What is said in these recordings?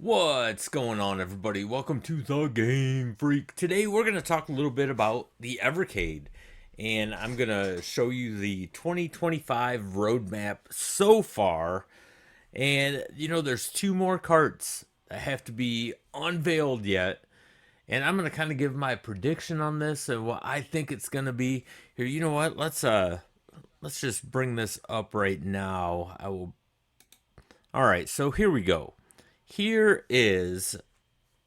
What's going on, everybody? Welcome to the Game Freak. Today, we're going to talk a little bit about the Evercade, and I'm going to show you the 2025 roadmap so far. And there's two more carts that have to be unveiled yet, and I'm going to kind of give my prediction on this and what I think it's going to be. Here, you know what? Let's just bring this up right now. I will. All right, so here we go. Here is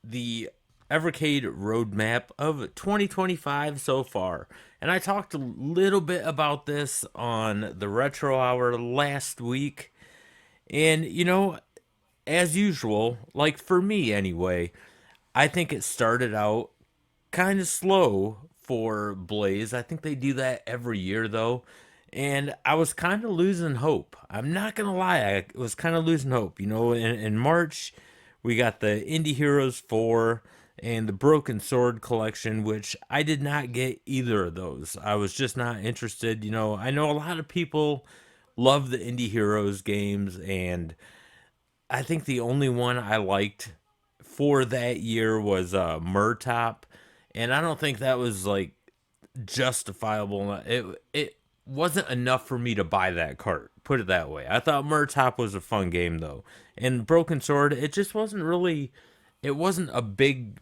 the Evercade roadmap of 2025 so far. And I talked a little bit about this on the Retro Hour last week. And, as usual, like for me anyway, I think it started out kind of slow for Blaze. I think they do that every year though. And I was kind of losing hope. I'm not going to lie, I was kind of losing hope. In March, we got the Indie Heroes 4 and the Broken Sword collection, which I did not get either of those. I was just not interested. I know a lot of people love the Indie Heroes games, and I think the only one I liked for that year was Murtop, and I don't think that was like justifiable. It wasn't enough for me to buy that cart. Put it that way. I thought Murtop was a fun game though, and Broken Sword, it just wasn't really. It wasn't a big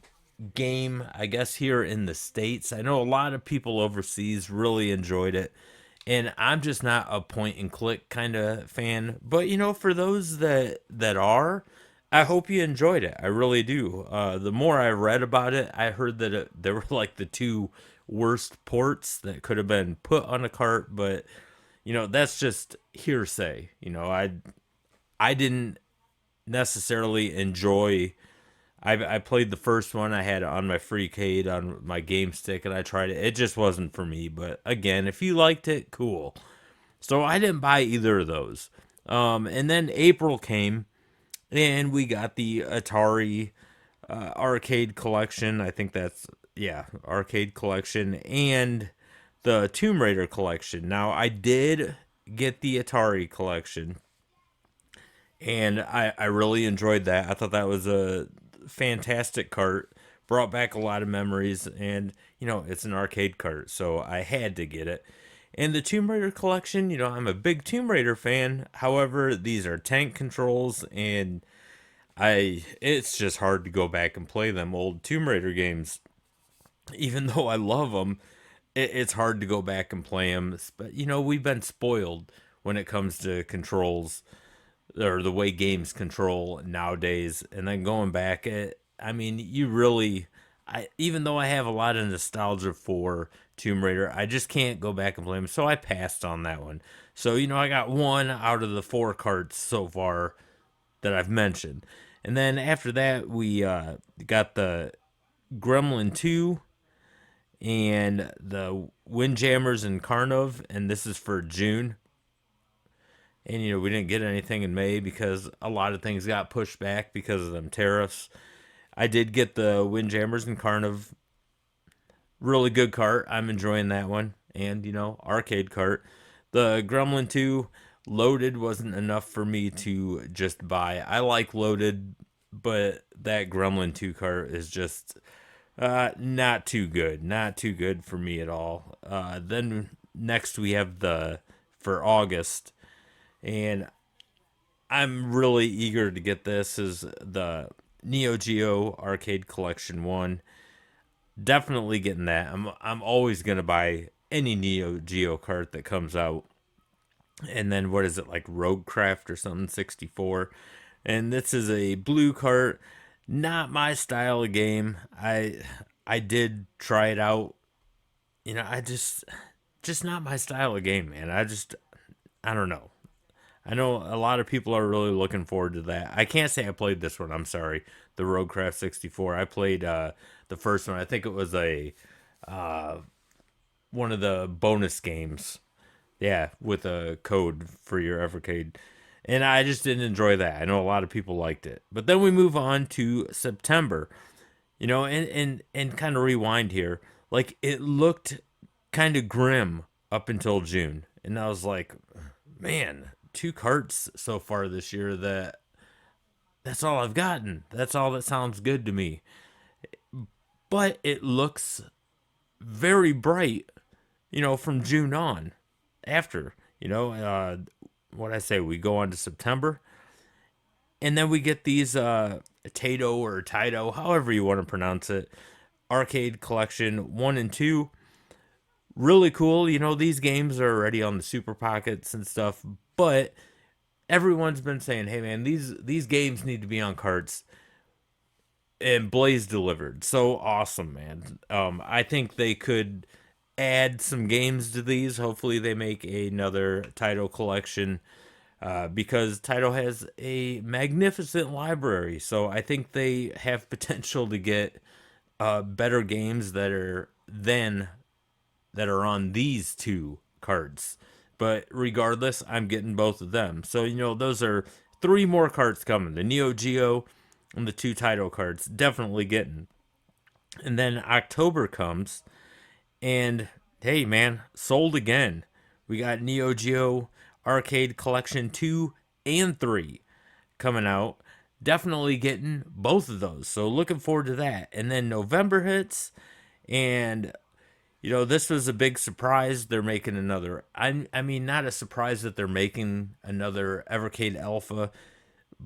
game, I guess, here in the States. I know a lot of people overseas really enjoyed it, and I'm just not a point and click kind of fan. But for those that are, I hope you enjoyed it. I really do. The more I read about it, I heard that they were like the two worst ports that could have been put on a cart, but that's just hearsay. I didn't necessarily enjoy. I played the first one. I had it on my Freecade on my game stick, and I tried it. It just wasn't for me. But again, if you liked it, cool. So I didn't buy either of those. And then April came, and we got the Atari arcade collection. I think that's, yeah, arcade collection, and the Tomb Raider collection. Now, I did get the Atari collection, and I really enjoyed that. I thought that was a fantastic cart. Brought back a lot of memories, and it's an arcade cart, so I had to get it. And the Tomb Raider collection, I'm a big Tomb Raider fan. However, these are tank controls, and it's just hard to go back and play them old Tomb Raider games. Even though I love them, it's hard to go back and play them. But we've been spoiled when it comes to controls, or the way games control nowadays. And then going back, I mean, you really, even though I have a lot of nostalgia for Tomb Raider, I just can't go back and play them. So I passed on that one. So I got one out of the four carts so far that I've mentioned. And then after that, we got the Gremlin 2 and the Windjammers and Carnov, and this is for June. And we didn't get anything in May because a lot of things got pushed back because of them tariffs. I did get the Windjammers and Carnov. Really good cart. I'm enjoying that one. And, arcade cart. The Gremlin 2 Loaded wasn't enough for me to just buy. I like Loaded, but that Gremlin 2 cart is just not too good. Not too good for me at all. Then next we have for August, and I'm really eager to get this, is the Neo Geo Arcade Collection 1. Definitely getting that. I'm always going to buy any Neo Geo cart that comes out. And then what is it, like Roguecraft or something, 64. And this is a blue cart. Not my style of game. I did try it out. I just not my style of game, man. I don't know. I know a lot of people are really looking forward to that. I can't say I played this one. I'm sorry. The Roguecraft 64. I played the first one. I think it was one of the bonus games. Yeah, with a code for your Evercade. And I just didn't enjoy that. I know a lot of people liked it. But then we move on to September. And kind of rewind here. Like, it looked kind of grim up until June. And I was like, man, two carts so far this year that That's all I've gotten. That's all that sounds good to me. But it looks very bright, from June on. After, what I say, we go on to September, and then we get these Tato or Taito, however you want to pronounce it, arcade collection 1 and 2. Really cool. These games are already on the Super Pockets and stuff, but everyone's been saying, "Hey, man, these games need to be on carts." And Blaze delivered. So awesome, man. I think they could add some games to these. Hopefully, they make another title collection because Title has a magnificent library. So I think they have potential to get better games that are on these two cards. But regardless, I'm getting both of them. So those are three more cards coming: the Neo Geo and the two title cards. Definitely getting. And then October comes, and hey, man, sold again. We got Neo Geo Arcade Collection 2 and 3 coming out. Definitely getting both of those. So looking forward to that. And then November hits, and this was a big surprise. They're making another. I mean, not a surprise that they're making another Evercade Alpha,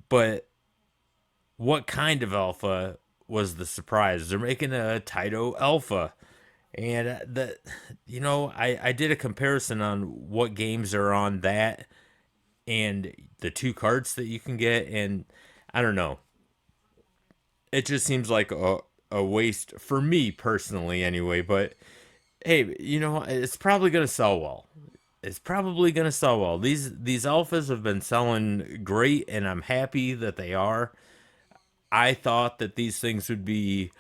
but what kind of Alpha was the surprise? They're making a Taito Alpha. And I did a comparison on what games are on that and the two carts that you can get, and I don't know. It just seems like a waste for me personally, anyway. But hey, it's probably gonna sell well. It's probably gonna sell well. These alphas have been selling great, and I'm happy that they are. I thought that these things would be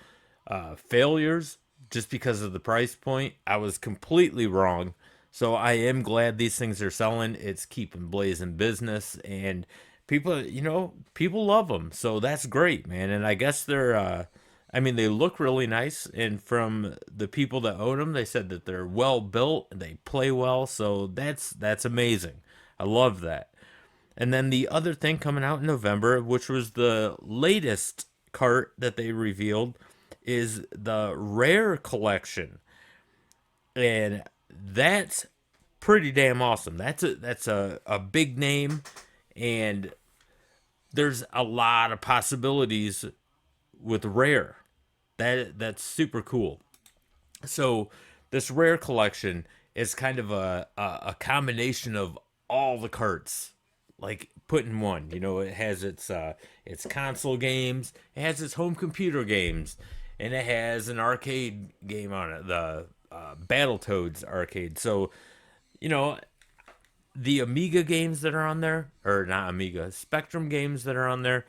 failures just because of the price point. I was completely wrong. So I am glad these things are selling. It's keeping Blaze in business, and people love them. So that's great, man. And I guess I mean, they look really nice. And from the people that own them, they said that they're well built and they play well. So that's amazing. I love that. And then the other thing coming out in November, which was the latest cart that they revealed, is the Rare Collection. And that's pretty damn awesome. That's a big name, and there's a lot of possibilities with Rare. That's super cool. So this Rare Collection is kind of a combination of all the carts, like put in one. It has its console games, it has its home computer games, and it has an arcade game on it, the Battletoads arcade. So you know the Amiga games that are on there, or not Amiga, Spectrum games that are on there.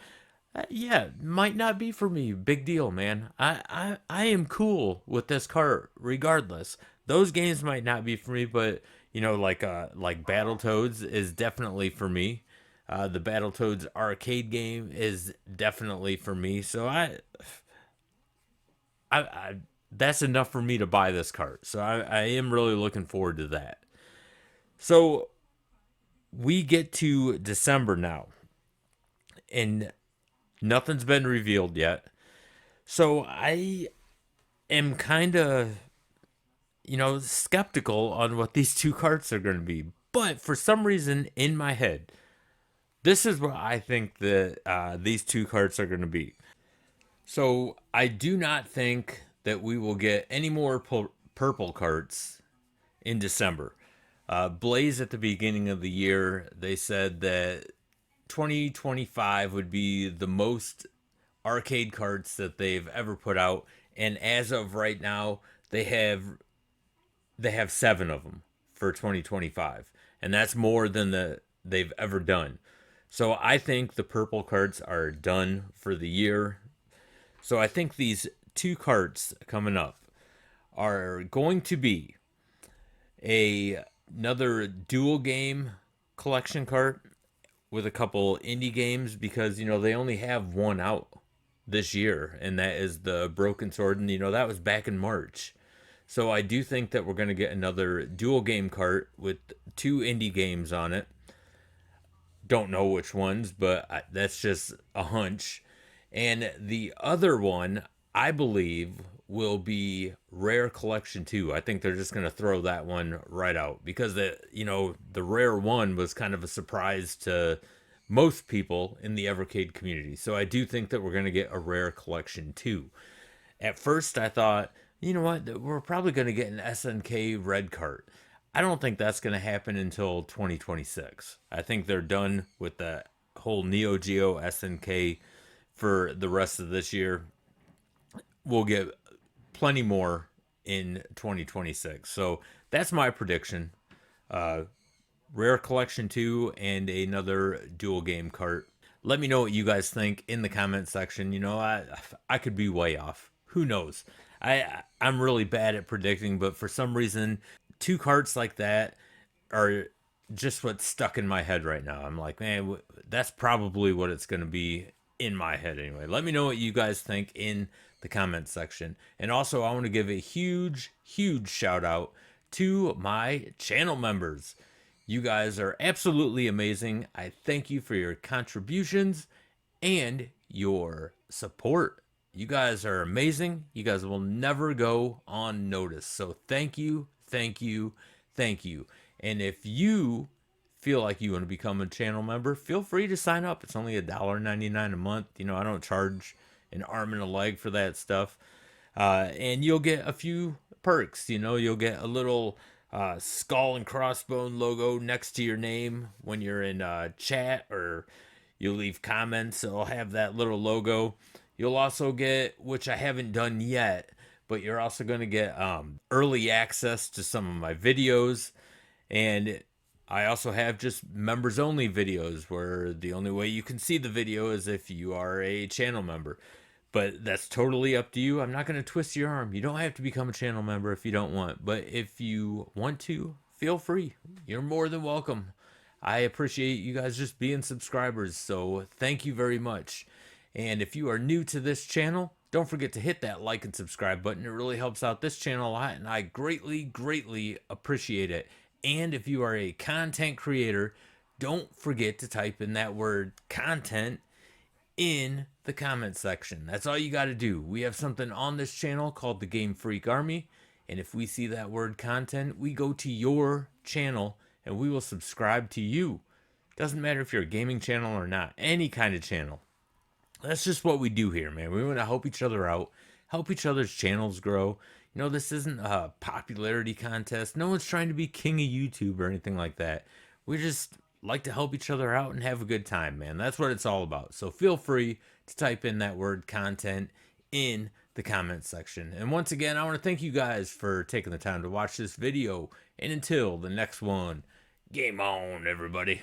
Yeah, might not be for me. Big deal, man. I am cool with this cart regardless. Those games might not be for me, but like Battletoads is definitely for me. The Battletoads arcade game is definitely for me. So I that's enough for me to buy this cart. So I am really looking forward to that. So we get to December now, and nothing's been revealed yet. So I am kind of, skeptical on what these two carts are going to be. But for some reason in my head, this is what I think that these two carts are going to be. So I do not think that we will get any more purple carts in December. Blaze at the beginning of the year, they said that 2025 would be the most arcade carts that they've ever put out, and as of right now, they have 7 of them for 2025, and that's more than they've ever done. So I think the purple carts are done for the year. So I think these two carts coming up are going to be another dual game collection cart with a couple indie games, because they only have one out this year, and that is the Broken Sword, and that was back in March. So I do think that we're going to get another dual game cart with 2 indie games on it. Don't know which ones, but that's just a hunch. And the other one, I believe, will be Rare Collection 2. I think they're just going to throw that one right out because the Rare one was kind of a surprise to most people in the Evercade community. So I do think that we're going to get a Rare Collection 2. At first, I thought, you know what, we're probably going to get an SNK red cart. I don't think that's going to happen until 2026. I think they're done with the whole Neo Geo SNK for the rest of this year. We'll get plenty more in 2026. So that's my prediction. Uh, Rare Collection 2 and another dual game cart. Let me know what you guys think in the comment section. I could be way off. Who knows? I'm really bad at predicting, but for some reason, two carts like that are just what's stuck in my head right now. I'm like, man, that's probably what it's going to be in my head anyway. Let me know what you guys think in the comment section. And also, I want to give a huge, huge shout out to my channel members. You guys are absolutely amazing. I thank you for your contributions and your support. You guys are amazing. You guys will never go unnoticed. So thank you, thank you, thank you. And if you feel like you want to become a channel member, feel free to sign up. It's only $1.99 a month. I don't charge an arm and a leg for that stuff. And you'll get a few perks. You'll get a little skull and crossbone logo next to your name when you're in chat, or you leave comments. It'll have that little logo. You'll also get, which I haven't done yet, but you're also going to get early access to some of my videos. And I also have just members only videos where the only way you can see the video is if you are a channel member. But that's totally up to you. I'm not going to twist your arm. You don't have to become a channel member if you don't want. But if you want to, feel free. You're more than welcome. I appreciate you guys just being subscribers. So thank you very much. And if you are new to this channel, don't forget to hit that like and subscribe button. It really helps out this channel a lot, and I greatly, greatly appreciate it. And if you are a content creator, don't forget to type in that word content in the comment section. That's all you got to do. We have something on this channel called the GameFreak Army, and if we see that word content, we go to your channel and we will subscribe to you. Doesn't matter if you're a gaming channel or not, any kind of channel. That's just what we do here, man. We want to help each other out, help each other's channels grow. This isn't a popularity contest. No one's trying to be king of YouTube or anything like that. We just like to help each other out and have a good time, man. That's what it's all about. So feel free to type in that word content in the comment section. And once again, I want to thank you guys for taking the time to watch this video. And until the next one, game on, everybody.